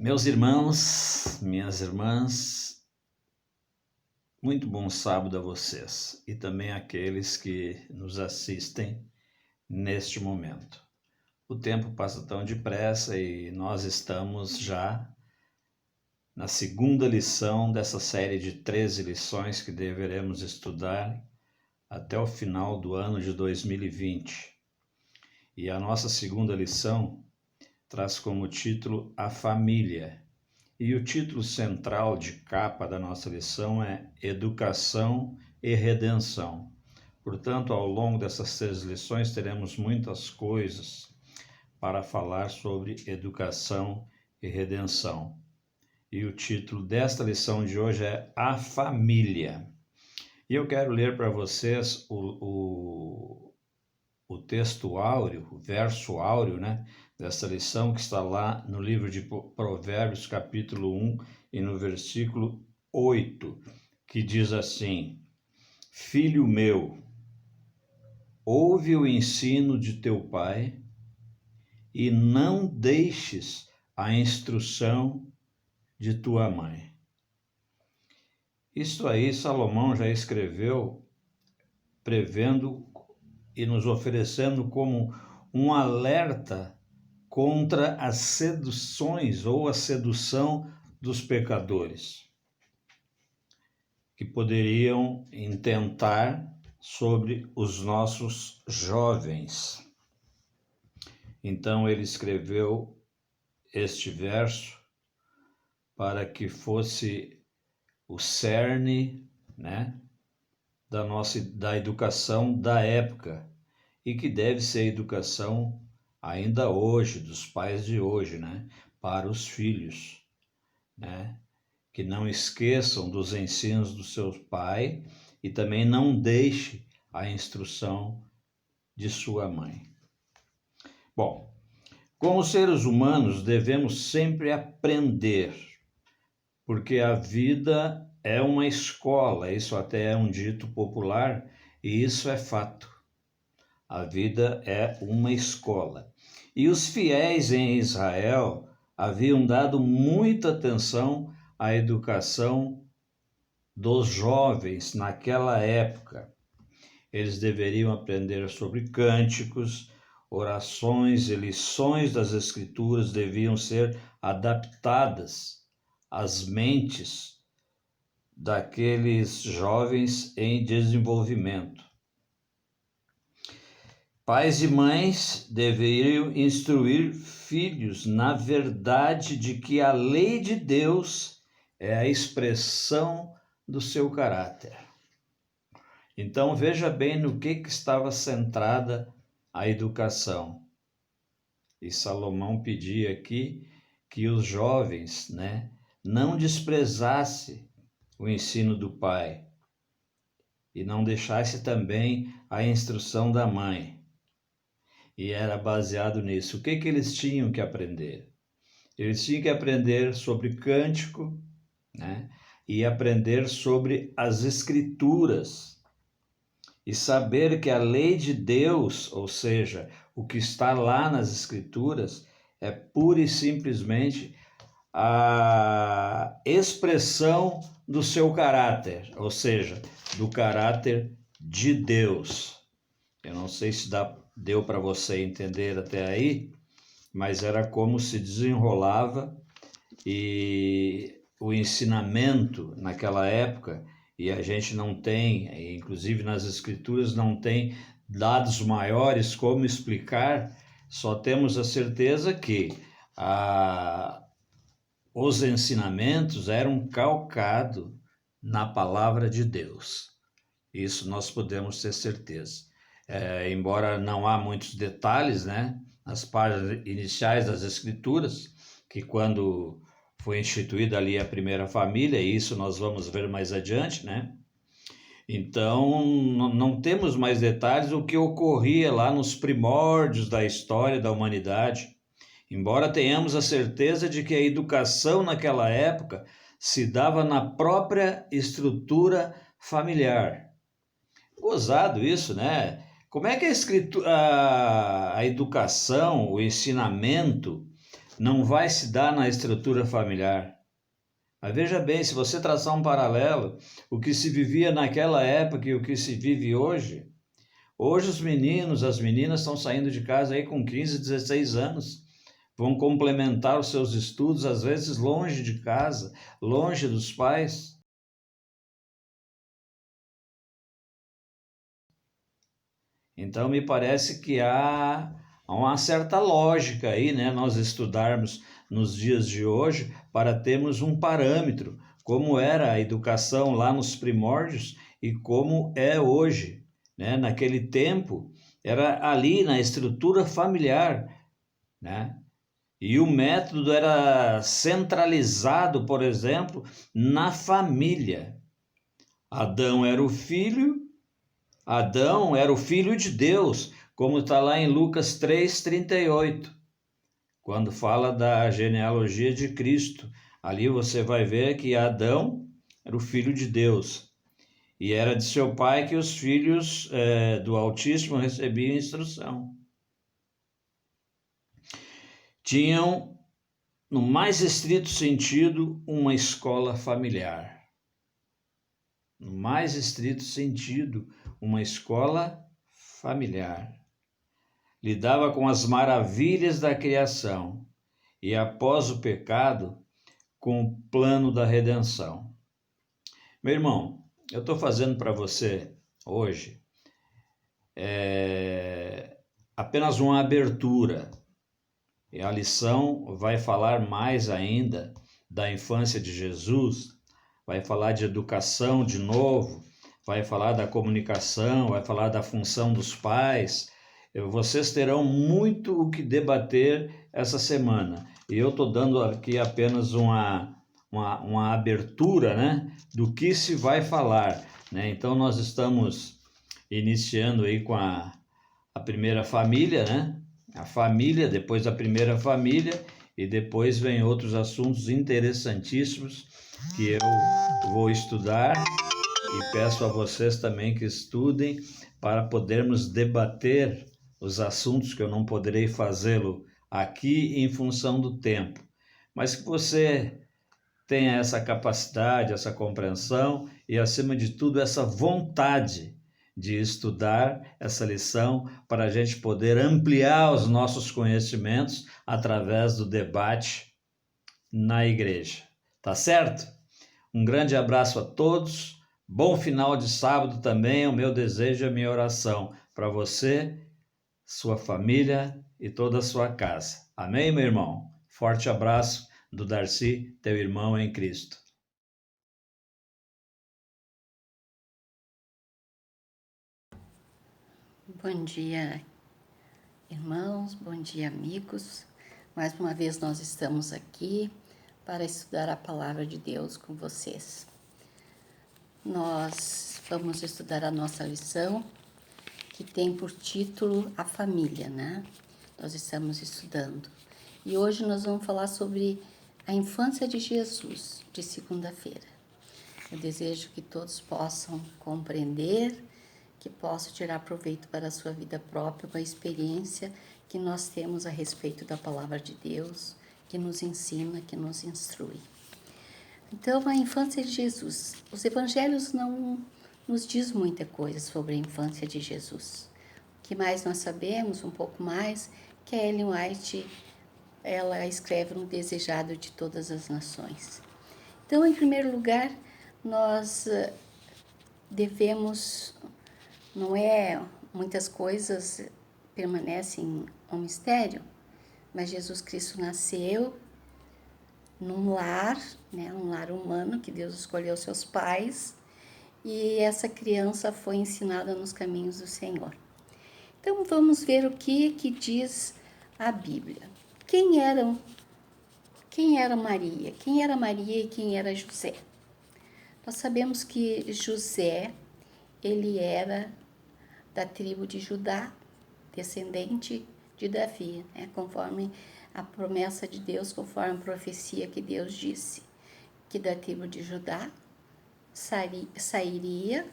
Meus irmãos, minhas irmãs, muito bom sábado a vocês e também àqueles que nos assistem neste momento. O tempo passa tão depressa e nós estamos já na segunda lição dessa série de 13 lições que deveremos estudar até o final do ano de 2020. E a nossa segunda lição traz como título A Família. E o título central de capa da nossa lição é Educação e Redenção. Portanto, ao longo dessas 3 lições, teremos muitas coisas para falar sobre educação e redenção. E o título desta lição de hoje é A Família. E eu quero ler para vocês o texto áureo, o verso áureo, dessa lição que está lá no livro de Provérbios, capítulo 1, e no versículo 8, que diz assim: Filho meu, ouve o ensino de teu pai e não deixes a instrução de tua mãe. Isso aí Salomão já escreveu prevendo e nos oferecendo como um alerta contra as seduções ou a sedução dos pecadores, que poderiam intentar sobre os nossos jovens. Então ele escreveu este verso para que fosse o cerne, da educação da época, e que deve ser a educação ainda hoje, dos pais de hoje, para os filhos, que não esqueçam dos ensinos do seu pai e também não deixe a instrução de sua mãe. Bom, como seres humanos devemos sempre aprender, porque a vida é uma escola, isso até é um dito popular, e isso é fato. A vida é uma escola. E os fiéis em Israel haviam dado muita atenção à educação dos jovens naquela época. Eles deveriam aprender sobre cânticos, orações e lições das Escrituras deviam ser adaptadas às mentes daqueles jovens em desenvolvimento. Pais e mães deveriam instruir filhos na verdade de que a lei de Deus é a expressão do seu caráter. Então veja bem no que estava centrada a educação. E Salomão pedia aqui que os jovens, não desprezassem o ensino do pai e não deixasse também a instrução da mãe. E era baseado nisso. O que eles tinham que aprender? Eles tinham que aprender sobre cântico, e aprender sobre as Escrituras. E saber que a lei de Deus, ou seja, o que está lá nas Escrituras, é pura e simplesmente a expressão do seu caráter, ou seja, do caráter de Deus. Eu não sei se deu para você entender até aí, mas era como se desenrolava e o ensinamento naquela época, e a gente não tem, inclusive nas Escrituras, não tem dados maiores como explicar, só temos a certeza que os ensinamentos eram calcados na palavra de Deus. Isso nós podemos ter certeza. Embora não há muitos detalhes, nas páginas iniciais das Escrituras, que quando foi instituída ali a primeira família, e isso nós vamos ver mais adiante, Então, não temos mais detalhes do que ocorria lá nos primórdios da história da humanidade, embora tenhamos a certeza de que a educação naquela época se dava na própria estrutura familiar. Gozado isso, Como é que a educação, o ensinamento não vai se dar na estrutura familiar. Mas veja bem, se você traçar um paralelo, o que se vivia naquela época e o que se vive hoje, hoje os meninos, as meninas estão saindo de casa aí com 15, 16 anos, vão complementar os seus estudos, às vezes longe de casa, longe dos pais. Então, me parece que há uma certa lógica aí, né? Nós estudarmos nos dias de hoje para termos um parâmetro, como era a educação lá nos primórdios e como é hoje, né? Naquele tempo, era ali na estrutura familiar, né? E o método era centralizado, por exemplo, na família. Adão era o filho de Deus, como está lá em Lucas 3:38, quando fala da genealogia de Cristo. Ali você vai ver que Adão era o filho de Deus. E era de seu pai que os filhos do Altíssimo recebiam instrução. Tinham, no mais estrito sentido, uma escola familiar. No mais estrito sentido, uma escola familiar. Lidava com as maravilhas da criação e, após o pecado, com o plano da redenção. Meu irmão, eu estou fazendo para você hoje apenas uma abertura. E a lição vai falar mais ainda da infância de Jesus, vai falar de educação de novo, vai falar da comunicação, vai falar da função dos pais. Vocês terão muito o que debater essa semana. E eu estou dando aqui apenas uma abertura, né, do que se vai falar, né? Então, nós estamos iniciando aí com a primeira família, né? A família, depois a primeira família, e depois vem outros assuntos interessantíssimos que eu vou estudar e peço a vocês também que estudem para podermos debater os assuntos que eu não poderei fazê-lo aqui em função do tempo, mas que você tenha essa capacidade, essa compreensão e, acima de tudo, essa vontade de estudar essa lição para a gente poder ampliar os nossos conhecimentos através do debate na igreja. Tá certo? Um grande abraço a todos. Bom final de sábado também. O meu desejo e a minha oração para você, sua família e toda a sua casa. Amém, meu irmão? Forte abraço do Darcy, teu irmão em Cristo. Bom dia, irmãos, bom dia, amigos. Mais uma vez nós estamos aqui para estudar a palavra de Deus com vocês. Nós vamos estudar a nossa lição, que tem por título A Família, né? Nós estamos estudando. E hoje nós vamos falar sobre a infância de Jesus, de segunda-feira. Eu desejo que todos possam compreender, que possam tirar proveito para a sua vida própria com a experiência que nós temos a respeito da palavra de Deus, que nos ensina, que nos instrui. Então, a infância de Jesus. Os evangelhos não nos diz muita coisa sobre a infância de Jesus. O que mais nós sabemos, um pouco mais, que a Ellen White, ela escreve no Desejado de Todas as Nações. Então, em primeiro lugar, nós devemos, não é, muitas coisas permanecem um mistério, mas Jesus Cristo nasceu num lar, né, um lar humano que Deus escolheu seus pais, e essa criança foi ensinada nos caminhos do Senhor. Então vamos ver o que diz a Bíblia. Quem era Maria? Quem era Maria e quem era José? Nós sabemos que José, ele era da tribo de Judá, descendente de Davi, né? Conforme a promessa de Deus, conforme a profecia que Deus disse, que da tribo de Judá sairia,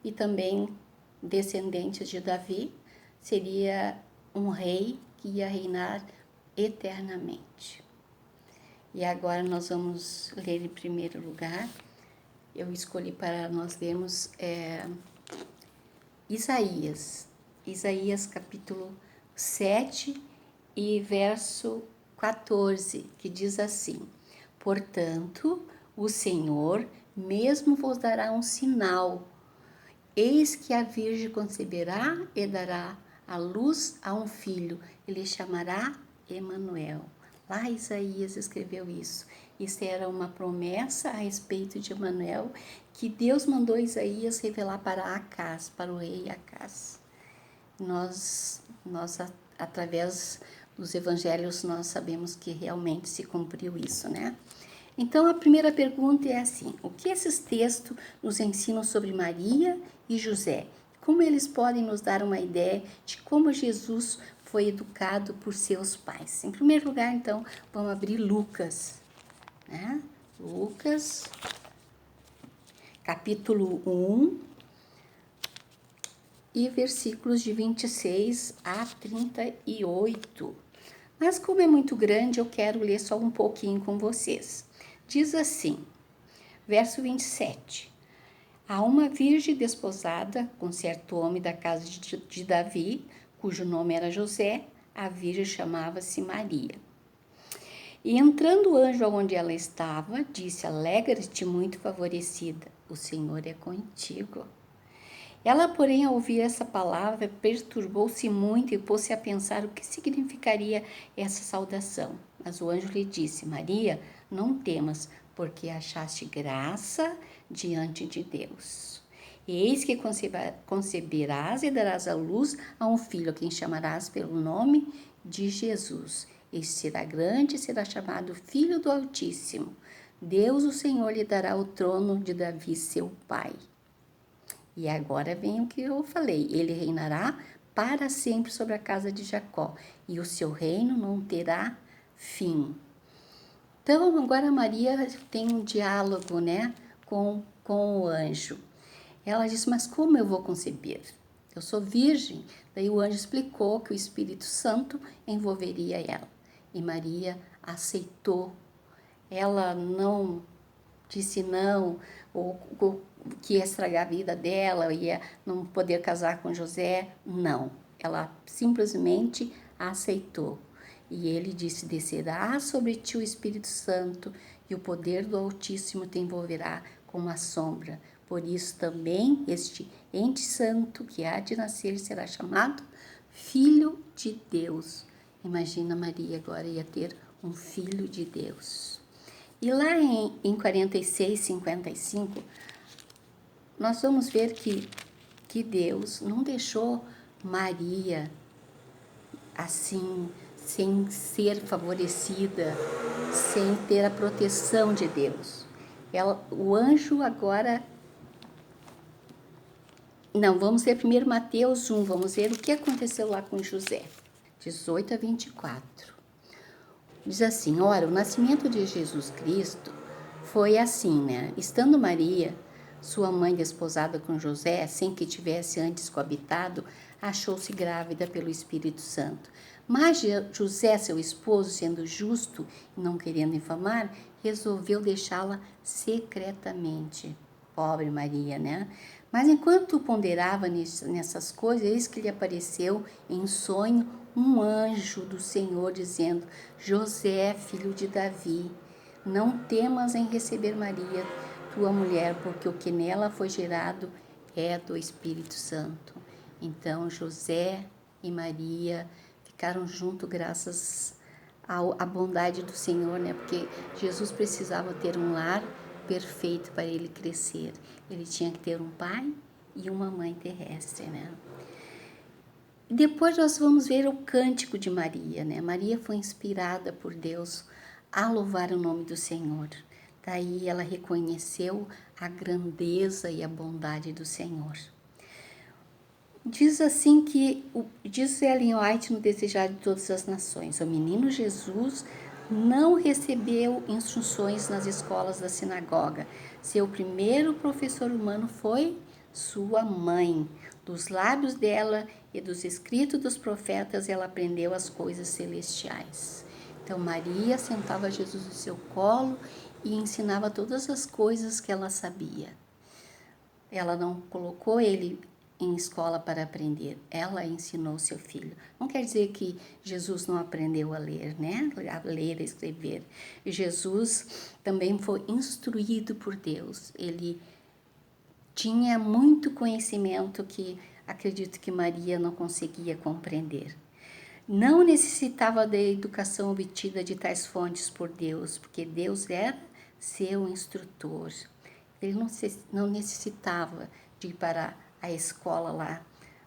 e também descendentes de Davi, seria um rei que ia reinar eternamente. E agora nós vamos ler em primeiro lugar. Eu escolhi para nós lermos Isaías capítulo 7 e verso 14, que diz assim: Portanto, o Senhor mesmo vos dará um sinal. Eis que a Virgem conceberá e dará à luz a um filho, e lhe chamará Emanuel. Lá Isaías escreveu isso. Isso era uma promessa a respeito de Emanuel, que Deus mandou Isaías revelar para Acaz, para o rei Acaz. Nós através dos evangelhos, nós sabemos que realmente se cumpriu isso, né? Então, a primeira pergunta é assim: o que esses textos nos ensinam sobre Maria e José? Como eles podem nos dar uma ideia de como Jesus foi educado por seus pais? Em primeiro lugar, então, vamos abrir Lucas, né? Lucas, capítulo 1, e versículos de 26 a 38. Mas como é muito grande, eu quero ler só um pouquinho com vocês. Diz assim, verso 27. Há uma virgem desposada com certo homem da casa de Davi, cujo nome era José, a virgem chamava-se Maria. E entrando o anjo onde ela estava, disse: Alegra-te, muito favorecida, o Senhor é contigo. Ela, porém, ao ouvir essa palavra, perturbou-se muito e pôs-se a pensar o que significaria essa saudação. Mas o anjo lhe disse: Maria, não temas, porque achaste graça diante de Deus. Eis que conceberás e darás à luz a um filho, a quem chamarás pelo nome de Jesus. Este será grande e será chamado Filho do Altíssimo. Deus, o Senhor, lhe dará o trono de Davi, seu pai. E agora vem o que eu falei: ele reinará para sempre sobre a casa de Jacó, e o seu reino não terá fim. Então, agora Maria tem um diálogo, né, com o anjo. Ela diz: mas como eu vou conceber? Eu sou virgem. Daí o anjo explicou que o Espírito Santo envolveria ela. E Maria aceitou. Ela não disse não, ou que ia estragar a vida dela, ia não poder casar com José. Não, ela simplesmente aceitou. E ele disse: descerá sobre ti o Espírito Santo, e o poder do Altíssimo te envolverá como a sombra. Por isso também este ente santo que há de nascer será chamado Filho de Deus. Imagina, Maria agora ia ter um Filho de Deus. E lá em 46, 55, nós vamos ver que Deus não deixou Maria assim, sem ser favorecida, sem ter a proteção de Deus. O anjo agora... Não, vamos ler primeiro Mateus 1, vamos ver o que aconteceu lá com José, 18 a 24. Diz assim: ora, o nascimento de Jesus Cristo foi assim, né? Estando Maria, sua mãe, desposada com José, sem que tivesse antes coabitado, achou-se grávida pelo Espírito Santo. Mas José, seu esposo, sendo justo e não querendo infamar, resolveu deixá-la secretamente. Pobre Maria, né? Mas enquanto ponderava nessas coisas, eis que lhe apareceu em sonho um anjo do Senhor, dizendo: José, filho de Davi, não temas em receber Maria, tua mulher, porque o que nela foi gerado é do Espírito Santo. Então José e Maria ficaram juntos graças à bondade do Senhor, né? Porque Jesus precisava ter um lar perfeito para ele crescer. Ele tinha que ter um pai e uma mãe terrestre, né? E depois nós vamos ver o cântico de Maria, né? Maria foi inspirada por Deus a louvar o nome do Senhor. Daí ela reconheceu a grandeza e a bondade do Senhor. Diz assim diz Ellen White no Desejado de Todas as Nações: o menino Jesus não recebeu instruções nas escolas da sinagoga. Seu primeiro professor humano foi sua mãe. Dos lábios dela e dos escritos dos profetas ela aprendeu as coisas celestiais. Então Maria sentava Jesus no seu colo e ensinava todas as coisas que ela sabia. Ela não colocou ele em escola para aprender, ela ensinou seu filho. Não quer dizer que Jesus não aprendeu a ler, né? A ler, a escrever. Jesus também foi instruído por Deus. Ele tinha muito conhecimento que acredito que Maria não conseguia compreender. Não necessitava da educação obtida de tais fontes por Deus, porque Deus era seu instrutor. Ele não necessitava de ir para a escola lá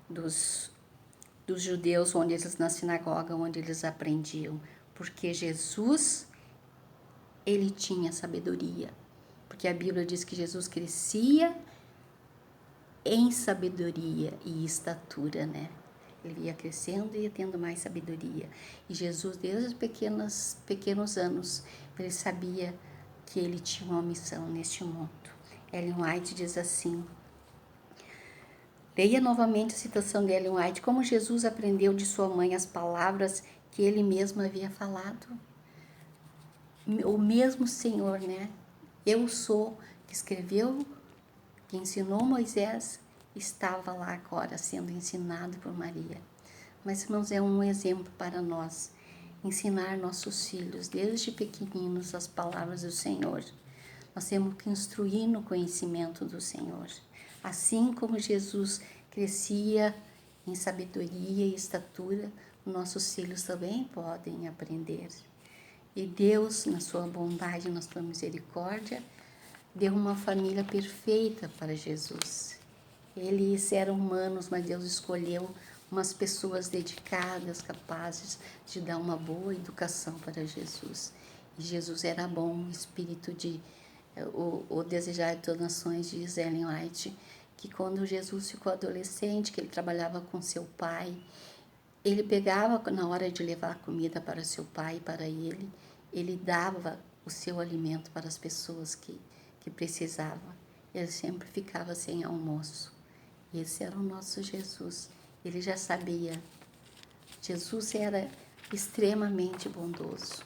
dos judeus, onde eles, na sinagoga, onde eles aprendiam, porque Jesus, ele tinha sabedoria, porque a Bíblia diz que Jesus crescia em sabedoria e estatura, né? Ele ia crescendo e ia tendo mais sabedoria. E Jesus, desde os pequenos anos, ele sabia que ele tinha uma missão neste mundo. Ellen White diz assim: leia novamente a citação de Ellen White, como Jesus aprendeu de sua mãe as palavras que ele mesmo havia falado. O mesmo Senhor, né? Eu sou, que escreveu, que ensinou Moisés, estava lá agora sendo ensinado por Maria. Mas, irmãos, é um exemplo para nós, ensinar nossos filhos, desde pequeninos, as palavras do Senhor. Nós temos que instruir no conhecimento do Senhor. Assim como Jesus crescia em sabedoria e estatura, nossos filhos também podem aprender. E Deus, na sua bondade, na sua misericórdia, deu uma família perfeita para Jesus. Eles eram humanos, mas Deus escolheu umas pessoas dedicadas, capazes de dar uma boa educação para Jesus. E Jesus era bom, o espírito de o desejar de todas as nações, diz Ellen White, que quando Jesus ficou adolescente, que ele trabalhava com seu pai, ele pegava, na hora de levar comida para seu pai e para ele dava o seu alimento para as pessoas que precisavam. Ele sempre ficava sem almoço. Esse era o nosso Jesus. Ele já sabia. Jesus era extremamente bondoso.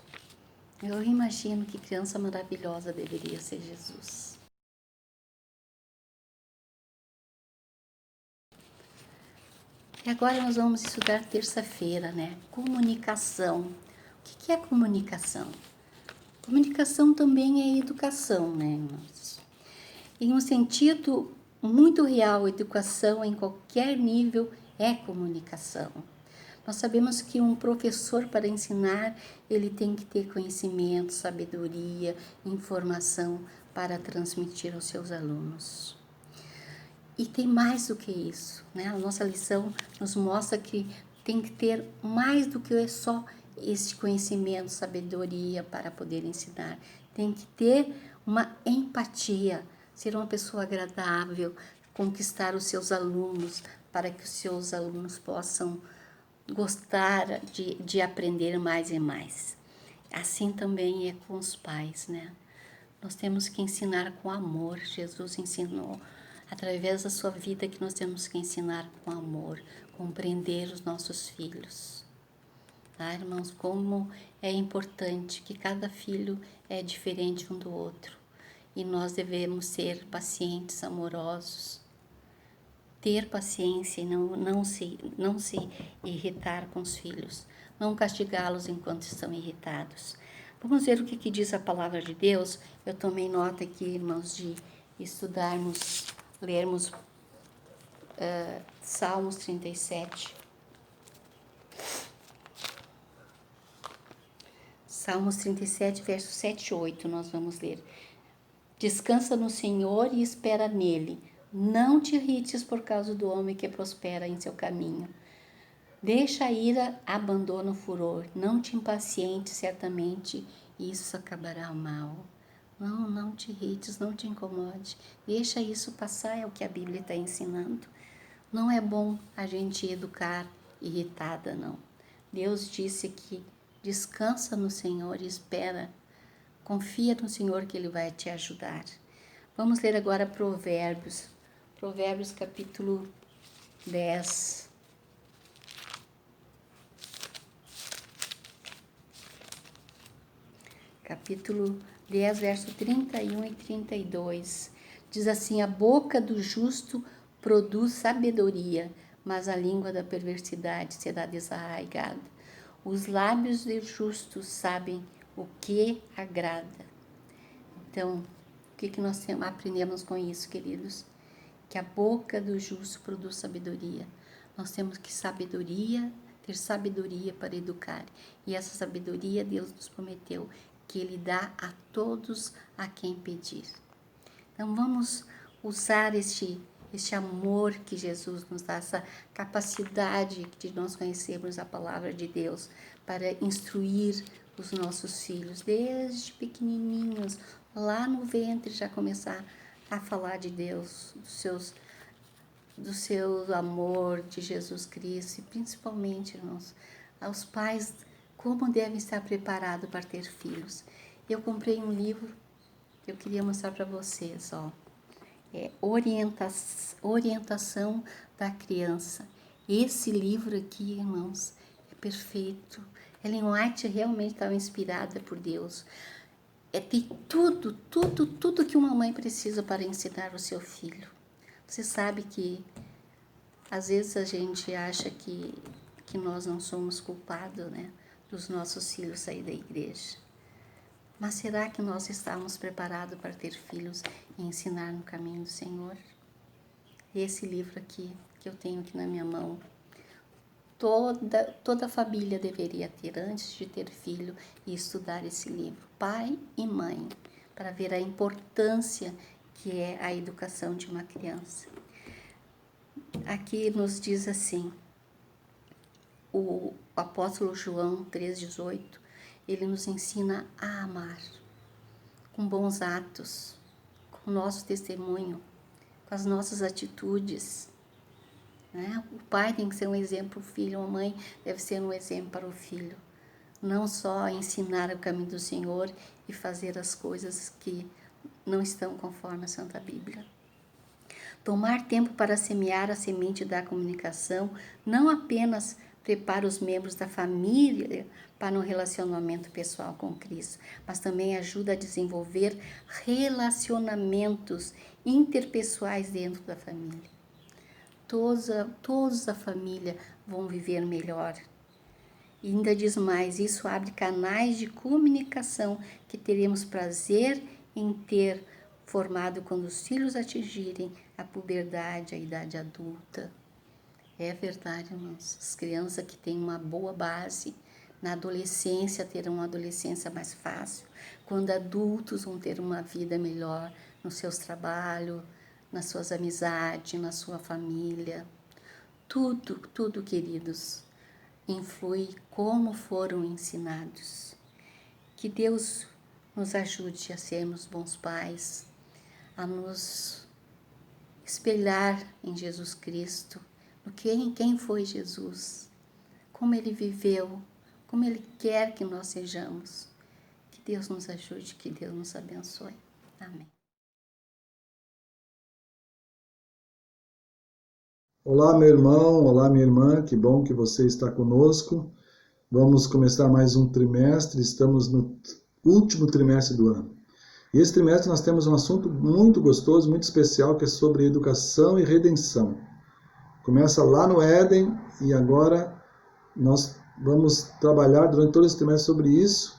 Eu imagino que criança maravilhosa deveria ser Jesus. E agora nós vamos estudar terça-feira, né? Comunicação. O que é comunicação? Comunicação também é educação, né, irmãos? Em um sentido muito real, educação em qualquer nível é comunicação. Nós sabemos que um professor, para ensinar, ele tem que ter conhecimento, sabedoria, informação para transmitir aos seus alunos. E tem mais do que isso, né? A nossa lição nos mostra que tem que ter mais do que só esse conhecimento, sabedoria para poder ensinar. Tem que ter uma empatia, ser uma pessoa agradável, conquistar os seus alunos, para que os seus alunos possam gostar de aprender mais e mais. Assim também é com os pais, né? Nós temos que ensinar com amor. Jesus ensinou através da sua vida que nós temos que ensinar com amor, compreender os nossos filhos. Tá, irmãos? Como é importante que cada filho é diferente um do outro. E nós devemos ser pacientes, amorosos, ter paciência e não se irritar com os filhos, não castigá-los enquanto estão irritados. Vamos ver o que diz a palavra de Deus. Eu tomei nota aqui, irmãos, de estudarmos, lermos Salmos 37. Salmos 37, versos 7 e 8, nós vamos ler. Descansa no Senhor e espera nele. Não te irrites por causa do homem que prospera em seu caminho. Deixa a ira, abandona o furor. Não te impacientes, certamente isso acabará mal. Não te irrites, não te incomode. Deixa isso passar, é o que a Bíblia está ensinando. Não é bom a gente educar irritada, não. Deus disse que descansa no Senhor e espera. Confia no Senhor que Ele vai te ajudar. Vamos ler agora Provérbios. Provérbios capítulo 10. capítulo 10, verso 31 e 32. Diz assim: a boca do justo produz sabedoria, mas a língua da perversidade será desarraigada. Os lábios do justo sabem o que agrada. Então, o que nós aprendemos com isso, queridos? Que a boca do justo produz sabedoria. Nós temos que ter sabedoria para educar. E essa sabedoria Deus nos prometeu que Ele dá a todos a quem pedir. Então vamos usar este amor que Jesus nos dá, essa capacidade de nós conhecermos a palavra de Deus para instruir os nossos filhos, desde pequenininhos, lá no ventre, já começar a falar de Deus, do seu amor, de Jesus Cristo, e principalmente, irmãos, aos pais, como devem estar preparados para ter filhos. Eu comprei um livro que eu queria mostrar para vocês, ó. Orientação da criança. Esse livro aqui, irmãos, é perfeito. Ellen White realmente estava inspirada por Deus. Tem tudo que uma mãe precisa para ensinar o seu filho. Você sabe que às vezes a gente acha que nós não somos culpados, né, dos nossos filhos sair da igreja. Mas será que nós estamos preparados para ter filhos e ensinar no caminho do Senhor? Esse livro aqui, que eu tenho aqui na minha mão, toda família deveria ter antes de ter filho e estudar esse livro, pai e mãe, para ver a importância que é a educação de uma criança. Aqui nos diz assim, o apóstolo João 3,18, ele nos ensina a amar, com bons atos, com o nosso testemunho, com as nossas atitudes. Né? O pai tem que ser um exemplo para o filho, a mãe deve ser um exemplo para o filho. Não só ensinar o caminho do Senhor e fazer as coisas que não estão conforme a Santa Bíblia. Tomar tempo para semear a semente da comunicação não apenas prepara os membros da família para um relacionamento pessoal com Cristo, mas também ajuda a desenvolver relacionamentos interpessoais dentro da família. Todos da família vão viver melhor. E ainda diz mais, isso abre canais de comunicação que teremos prazer em ter formado quando os filhos atingirem a puberdade, a idade adulta. É verdade, irmãos. As crianças que têm uma boa base na adolescência terão uma adolescência mais fácil. Quando adultos vão ter uma vida melhor nos seus trabalhos, nas suas amizades, na sua família. Tudo, queridos, influi como foram ensinados. Que Deus nos ajude a sermos bons pais, a nos espelhar em Jesus Cristo, em quem foi Jesus, como Ele viveu, como Ele quer que nós sejamos. Que Deus nos ajude, que Deus nos abençoe. Amém. Olá, meu irmão, olá, minha irmã, que bom que você está conosco. Vamos começar mais um trimestre, estamos no último trimestre do ano. E esse trimestre nós temos um assunto muito gostoso, muito especial, que é sobre educação e redenção. Começa lá no Éden e agora nós vamos trabalhar durante todo esse trimestre sobre isso,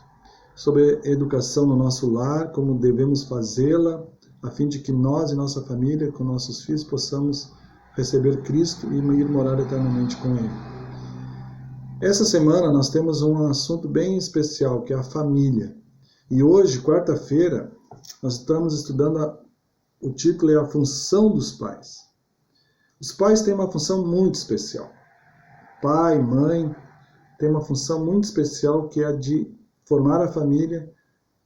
sobre educação no nosso lar, como devemos fazê-la, a fim de que nós e nossa família, com nossos filhos, possamos receber Cristo e ir morar eternamente com Ele. Essa semana nós temos um assunto bem especial, que é a família. E hoje, quarta-feira, nós estamos estudando, o título é a função dos pais. Os pais têm uma função muito especial. Pai, mãe, tem uma função muito especial que é a de formar a família,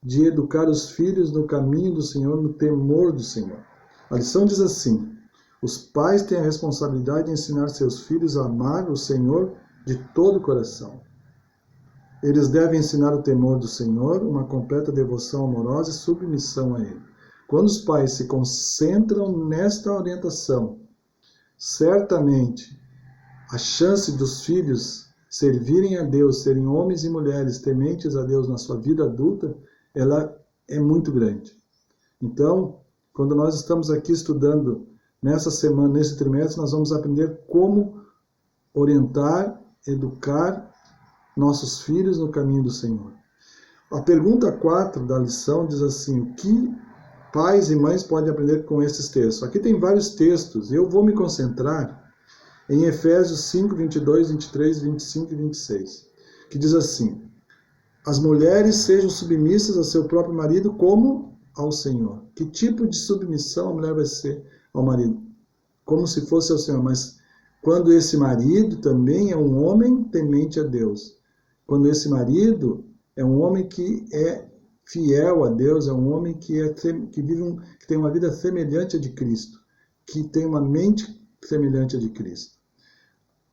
de educar os filhos no caminho do Senhor, no temor do Senhor. A lição diz assim: os pais têm a responsabilidade de ensinar seus filhos a amar o Senhor de todo o coração. Eles devem ensinar o temor do Senhor, uma completa devoção amorosa e submissão a Ele. Quando os pais se concentram nesta orientação, certamente a chance dos filhos servirem a Deus, serem homens e mulheres tementes a Deus na sua vida adulta, ela é muito grande. Então, quando nós estamos aqui estudando nessa semana, nesse trimestre, nós vamos aprender como orientar, educar nossos filhos no caminho do Senhor. A pergunta 4 da lição diz assim: o que pais e mães podem aprender com esses textos? Aqui tem vários textos, eu vou me concentrar em Efésios 5, 22, 23, 25 e 26, que diz assim: as mulheres sejam submissas ao seu próprio marido como ao Senhor. Que tipo de submissão a mulher vai ser ao marido? Como se fosse ao Senhor, mas quando esse marido também é um homem temente a Deus. Quando esse marido é um homem que é fiel a Deus, é um homem que tem uma vida semelhante a de Cristo, que tem uma mente semelhante a de Cristo.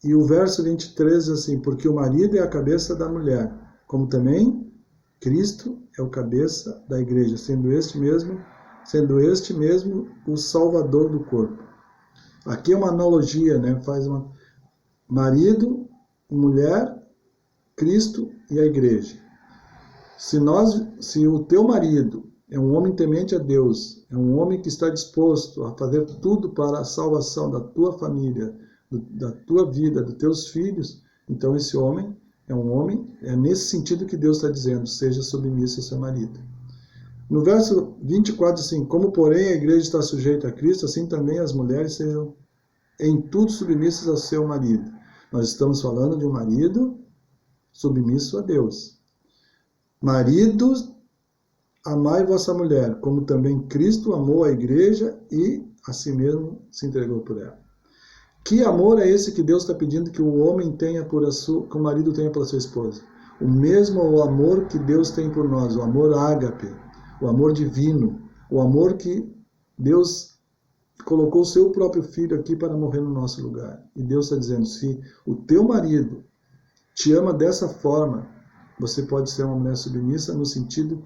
E o verso 23 diz assim: porque o marido é a cabeça da mulher, como também Cristo é o cabeça da igreja, sendo este mesmo o Salvador do corpo. Aqui é uma analogia, né? Faz uma marido, mulher, Cristo e a igreja. Se o teu marido é um homem temente a Deus, é um homem que está disposto a fazer tudo para a salvação da tua família, da tua vida, dos teus filhos, então esse homem é nesse sentido que Deus está dizendo: seja submisso ao seu marido. No verso 24, assim: como porém a igreja está sujeita a Cristo, assim também as mulheres sejam em tudo submissas ao seu marido. Nós estamos falando de um marido submisso a Deus. Maridos, amai vossa mulher, como também Cristo amou a igreja e a si mesmo se entregou por ela. Que amor é esse que Deus está pedindo que o homem tenha que o marido tenha pela sua esposa? O mesmo amor que Deus tem por nós, o amor ágape, o amor divino, o amor que Deus colocou o seu próprio filho aqui para morrer no nosso lugar. E Deus está dizendo: se o teu marido te ama dessa forma, você pode ser uma mulher submissa no sentido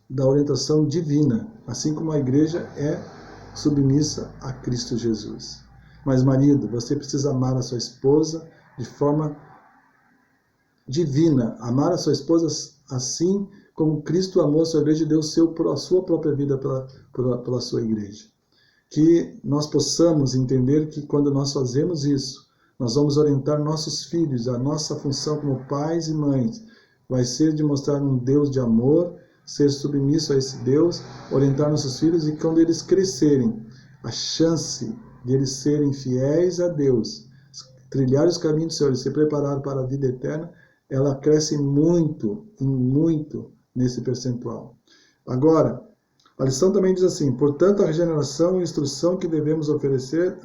da orientação divina, assim como a igreja é submissa a Cristo Jesus. Mas marido, você precisa amar a sua esposa de forma divina, amar a sua esposa assim como Cristo amou a sua igreja e deu a sua própria vida pela sua igreja. Que nós possamos entender que quando nós fazemos isso, nós vamos orientar nossos filhos. A nossa função como pais e mães vai ser de mostrar um Deus de amor, ser submisso a esse Deus, orientar nossos filhos, e quando eles crescerem, a chance de eles serem fiéis a Deus, trilhar os caminhos do Senhor e se preparar para a vida eterna, ela cresce muito, muito nesse percentual. Agora, a lição também diz assim: portanto, a regeneração e instrução que devemos oferecer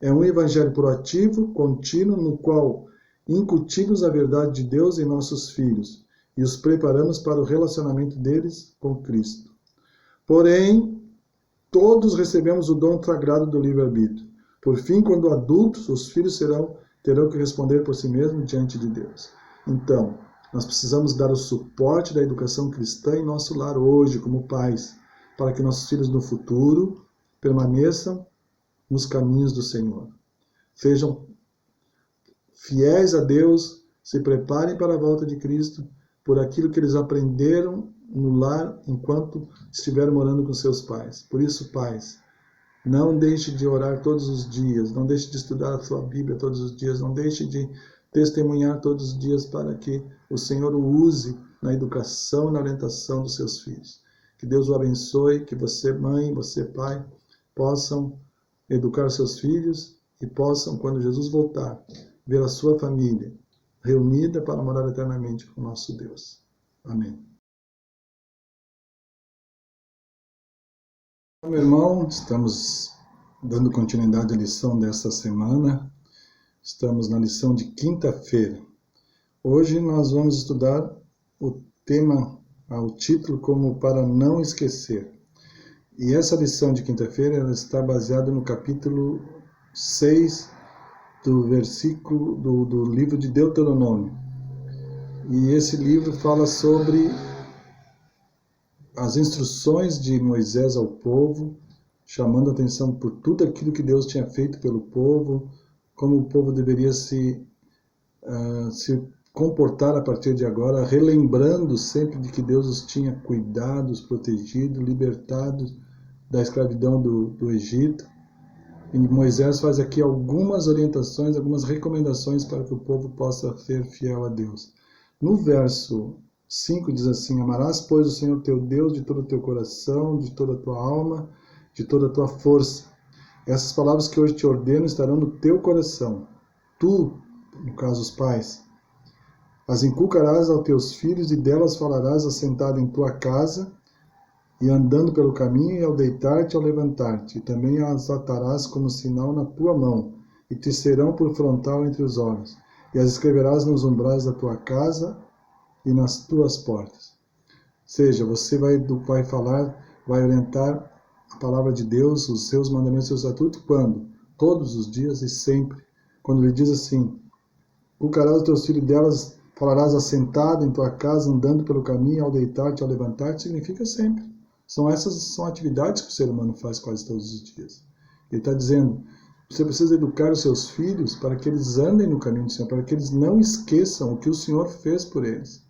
é um evangelho proativo, contínuo, no qual incutimos a verdade de Deus em nossos filhos e os preparamos para o relacionamento deles com Cristo. Porém, todos recebemos o dom sagrado do livre-arbítrio. Por fim, quando adultos, os filhos terão que responder por si mesmos diante de Deus. Então, nós precisamos dar o suporte da educação cristã em nosso lar hoje, como pais, para que nossos filhos no futuro permaneçam nos caminhos do Senhor. Sejam fiéis a Deus, se preparem para a volta de Cristo por aquilo que eles aprenderam no lar enquanto estiveram morando com seus pais. Por isso, pais, não deixe de orar todos os dias, não deixe de estudar a sua Bíblia todos os dias, não deixe de testemunhar todos os dias para que o Senhor o use na educação e na orientação dos seus filhos. Que Deus o abençoe, que você, mãe, você, pai, possam educar seus filhos e possam, quando Jesus voltar, ver a sua família reunida para morar eternamente com o nosso Deus. Amém. Meu irmão, estamos dando continuidade à lição desta semana. Estamos na lição de quinta-feira. Hoje nós vamos estudar o tema, o título como Para Não Esquecer. E essa lição de quinta-feira ela está baseada no capítulo 6 do versículo do livro de Deuteronômio. E esse livro fala sobre as instruções de Moisés ao povo, chamando a atenção por tudo aquilo que Deus tinha feito pelo povo, como o povo deveria se comportar a partir de agora, relembrando sempre de que Deus os tinha cuidado, os protegido, libertado da escravidão do Egito. E Moisés faz aqui algumas orientações, algumas recomendações para que o povo possa ser fiel a Deus. No verso 5 diz assim: amarás, pois, o Senhor teu Deus de todo o teu coração, de toda a tua alma, de toda a tua força. Essas palavras que hoje te ordeno estarão no teu coração. Tu, no caso os pais, as inculcarás aos teus filhos e delas falarás assentado em tua casa e andando pelo caminho e ao deitar-te e ao levantar-te. E também as atarás como sinal na tua mão e te serão por frontal entre os olhos. E as escreverás nos umbrais da tua casa e nas tuas portas. Ou seja, você vai do Pai falar, vai orientar a palavra de Deus, os seus mandamentos, os seus estatutos, quando? Todos os dias e sempre. Quando ele diz assim: inculcarás os teus filhos delas, falarás assentado em tua casa, andando pelo caminho, ao deitar-te, ao levantar-te, significa sempre. São atividades que o ser humano faz quase todos os dias. Ele está dizendo: você precisa educar os seus filhos para que eles andem no caminho do Senhor, para que eles não esqueçam o que o Senhor fez por eles.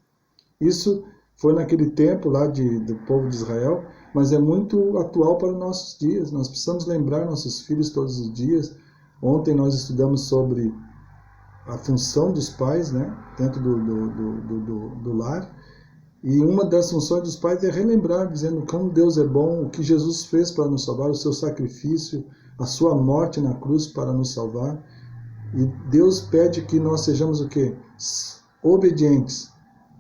Isso foi naquele tempo lá do povo de Israel, mas é muito atual para os nossos dias. Nós precisamos lembrar nossos filhos todos os dias. Ontem nós estudamos sobre a função dos pais, né, dentro do lar. E uma das funções dos pais é relembrar, dizendo como Deus é bom, o que Jesus fez para nos salvar, o seu sacrifício, a sua morte na cruz para nos salvar. E Deus pede que nós sejamos o quê? Obedientes,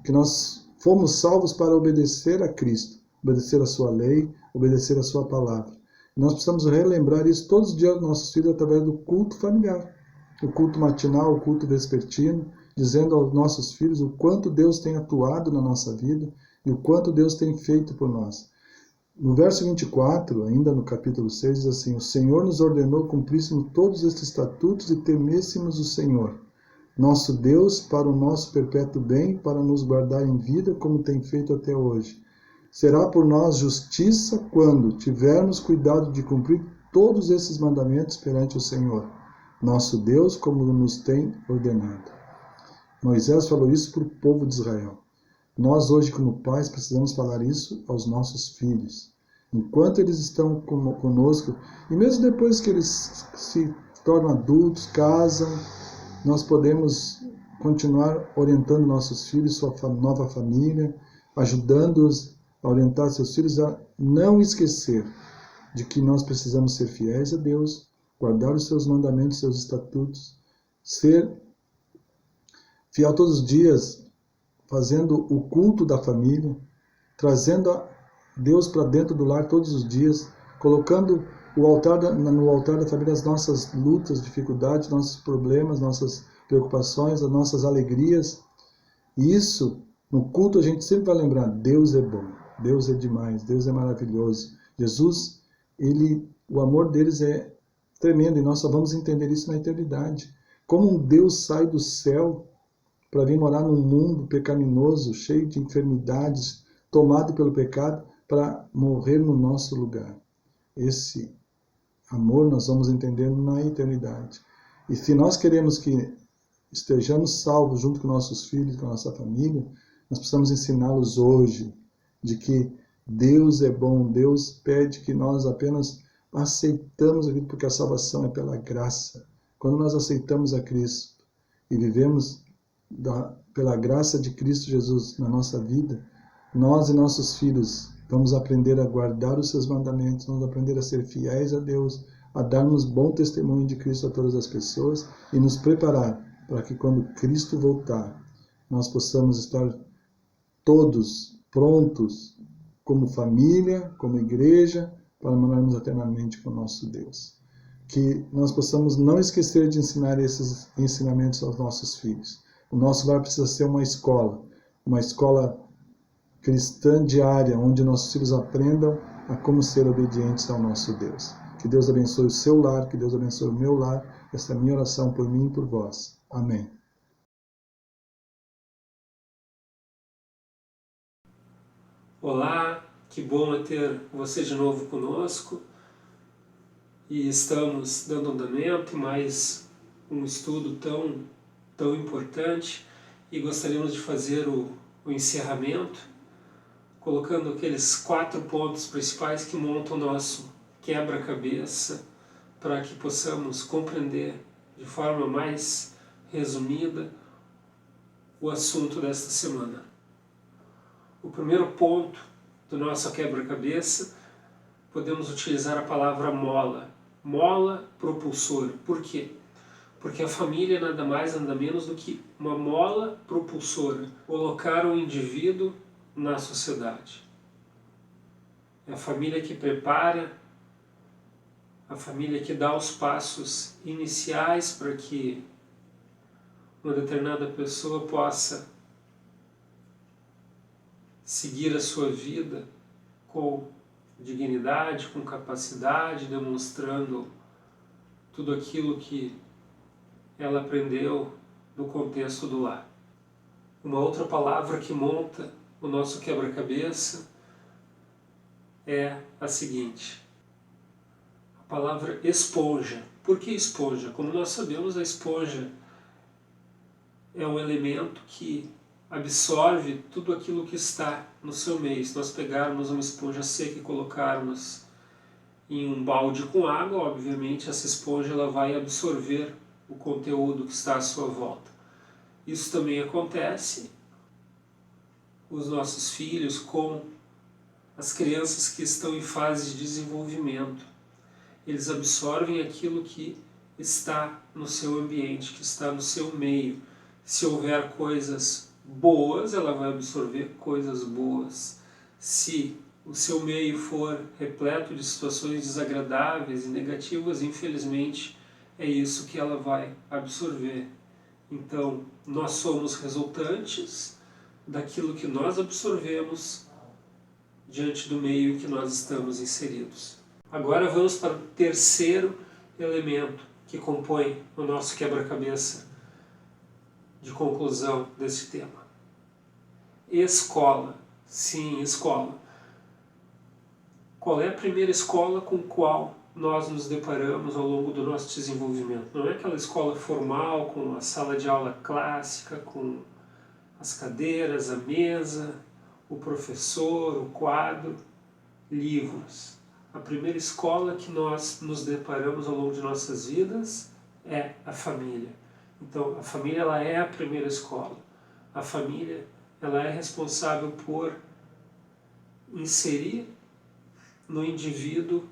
que nós fomos salvos para obedecer a Cristo, obedecer a sua lei, obedecer a sua palavra. E nós precisamos relembrar isso todos os dias dos nossos filhos através do culto familiar, o culto matinal, o culto vespertino, dizendo aos nossos filhos o quanto Deus tem atuado na nossa vida e o quanto Deus tem feito por nós. No verso 24, ainda no capítulo 6, diz assim: o Senhor nos ordenou que cumpríssemos todos estes estatutos e temêssemos o Senhor, nosso Deus, para o nosso perpétuo bem, para nos guardar em vida, como tem feito até hoje. Será por nós justiça quando tivermos cuidado de cumprir todos esses mandamentos perante o Senhor, nosso Deus, como nos tem ordenado. Moisés falou isso para o povo de Israel. Nós hoje, como pais, precisamos falar isso aos nossos filhos. Enquanto eles estão conosco, e mesmo depois que eles se tornam adultos, casam, nós podemos continuar orientando nossos filhos, sua nova família, ajudando-os a orientar seus filhos a não esquecer de que nós precisamos ser fiéis a Deus, guardar os seus mandamentos, seus estatutos, ser fiel todos os dias, fazendo o culto da família, trazendo a Deus para dentro do lar todos os dias, colocando no altar da família as nossas lutas, dificuldades, nossos problemas, nossas preocupações, as nossas alegrias. E isso, no culto, a gente sempre vai lembrar: Deus é bom, Deus é demais, Deus é maravilhoso. Jesus, o amor deles é tremendo e nós só vamos entender isso na eternidade. Como um Deus sai do céu para vir morar num mundo pecaminoso, cheio de enfermidades, tomado pelo pecado, para morrer no nosso lugar. Esse amor nós vamos entender na eternidade. E se nós queremos que estejamos salvos junto com nossos filhos, com a nossa família, nós precisamos ensiná-los hoje de que Deus é bom. Deus pede que nós apenas aceitamos aquilo, porque a salvação é pela graça. Quando nós aceitamos a Cristo e vivemos pela graça de Cristo Jesus na nossa vida, nós e nossos filhos vamos aprender a guardar os seus mandamentos, vamos aprender a ser fiéis a Deus, a darmos bom testemunho de Cristo a todas as pessoas e nos preparar para que quando Cristo voltar, nós possamos estar todos prontos como família, como igreja, para morarmos eternamente com o nosso Deus. Que nós possamos não esquecer de ensinar esses ensinamentos aos nossos filhos. O nosso lar precisa ser uma escola cristã diária, onde nossos filhos aprendam a como ser obedientes ao nosso Deus. Que Deus abençoe o seu lar, que Deus abençoe o meu lar. Essa é a minha oração por mim e por vós. Amém. Olá, que bom ter você de novo conosco. E estamos dando andamento em mais um estudo tão importante. e gostaríamos de fazer o encerramento colocando aqueles 4 pontos principais que montam o nosso quebra-cabeça para que possamos compreender de forma mais resumida o assunto desta semana. O primeiro ponto do nosso quebra-cabeça, podemos utilizar a palavra mola. Mola propulsora. Por quê? Porque a família nada mais nada menos do que uma mola propulsora, colocar o indivíduo na sociedade. É a família que prepara, a família que dá os passos iniciais para que uma determinada pessoa possa seguir a sua vida com dignidade, com capacidade, demonstrando tudo aquilo que ela aprendeu no contexto do lar. Uma outra palavra que monta o nosso quebra-cabeça é a seguinte: a palavra esponja. Por que esponja? Como nós sabemos, a esponja é um elemento que absorve tudo aquilo que está no seu meio. Se nós pegarmos uma esponja seca e colocarmos em um balde com água, obviamente essa esponja ela vai absorver o conteúdo que está à sua volta. Isso também acontece com os nossos filhos, com as crianças que estão em fase de desenvolvimento. Eles absorvem aquilo que está no seu ambiente, que está no seu meio. Se houver coisas boas, ela vai absorver coisas boas. Se o seu meio for repleto de situações desagradáveis e negativas, infelizmente, é isso que ela vai absorver. Então, nós somos resultantes daquilo que nós absorvemos diante do meio em que nós estamos inseridos. Agora vamos para o terceiro elemento que compõe o nosso quebra-cabeça de conclusão desse tema. Escola. Sim, escola. Qual é a primeira escola com a qual nós nos deparamos ao longo do nosso desenvolvimento? Não é aquela escola formal, com a sala de aula clássica, com as cadeiras, a mesa, o professor, o quadro, livros. A primeira escola que nós nos deparamos ao longo de nossas vidas é a família. Então, a família ela é a primeira escola. A família ela é responsável por inserir no indivíduo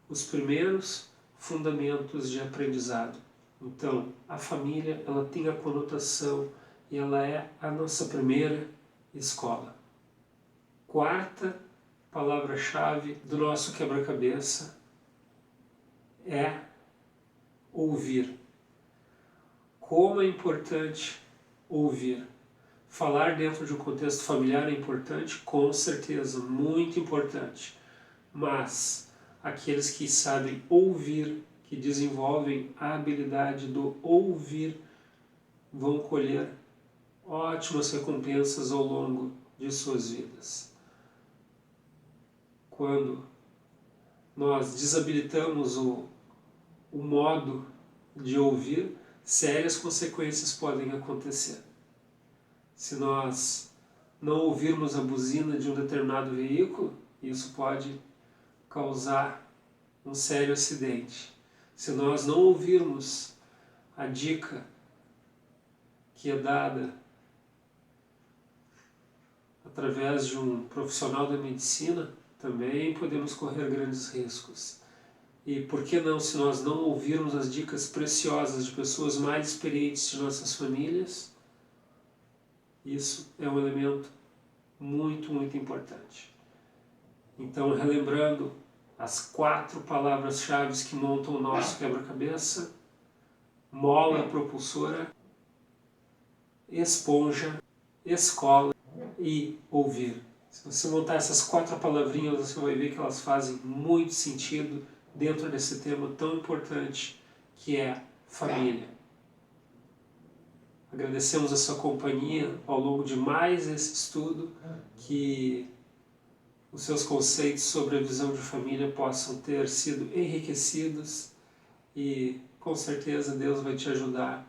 os primeiros fundamentos de aprendizado. Então, a família ela tem a conotação e ela é a nossa primeira escola. Quarta palavra-chave do nosso quebra-cabeça é ouvir. Como é importante ouvir. Falar dentro de um contexto familiar é importante, com certeza, muito importante. Mas aqueles que sabem ouvir, que desenvolvem a habilidade do ouvir, vão colher ótimas recompensas ao longo de suas vidas. Quando nós desabilitamos o modo de ouvir, sérias consequências podem acontecer. Se nós não ouvirmos a buzina de um determinado veículo, isso pode causar um sério acidente. Se nós não ouvirmos a dica que é dada através de um profissional da medicina, também podemos correr grandes riscos. E por que não, se nós não ouvirmos as dicas preciosas de pessoas mais experientes de nossas famílias, isso é um elemento muito, muito importante. Então, relembrando as 4 palavras-chave que montam o nosso quebra-cabeça: mola propulsora, esponja, escola e ouvir. Se você montar essas 4 palavrinhas, você vai ver que elas fazem muito sentido dentro desse tema tão importante que é família. Agradecemos a sua companhia ao longo de mais esse estudo, que os seus conceitos sobre a visão de família possam ter sido enriquecidos e com certeza Deus vai te ajudar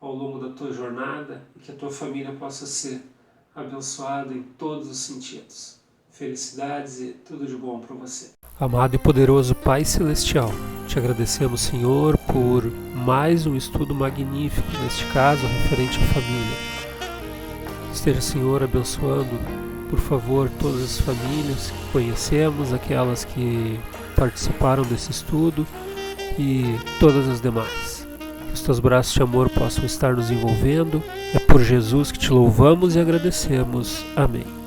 ao longo da tua jornada e que a tua família possa ser abençoada em todos os sentidos. Felicidades e tudo de bom para você. Amado e poderoso Pai Celestial, te agradecemos, Senhor, por mais um estudo magnífico, neste caso, referente à família. Esteja, Senhor, abençoando, por favor, todas as famílias que conhecemos, aquelas que participaram desse estudo e todas as demais. Que os teus braços de amor possam estar nos envolvendo. É por Jesus que te louvamos e agradecemos. Amém.